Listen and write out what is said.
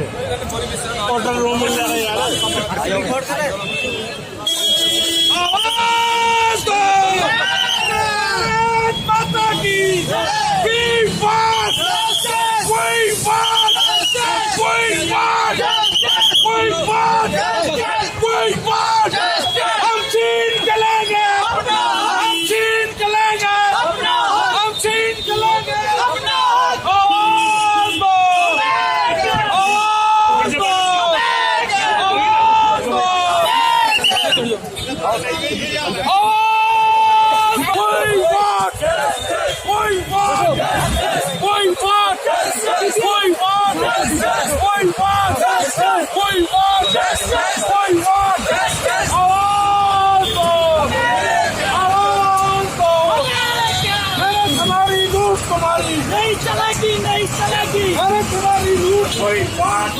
Hotel room मिल जाएगा यार। आवाज दो माता की हम छीन के लेंगे, हम छीन के लेंगे, हम छीन के लेंगे। आवाज दो, आवाज दो, आवाज दो। नहीं चलेगी, नहीं चलेगी। अरे तुम्हारी लूट कोई बात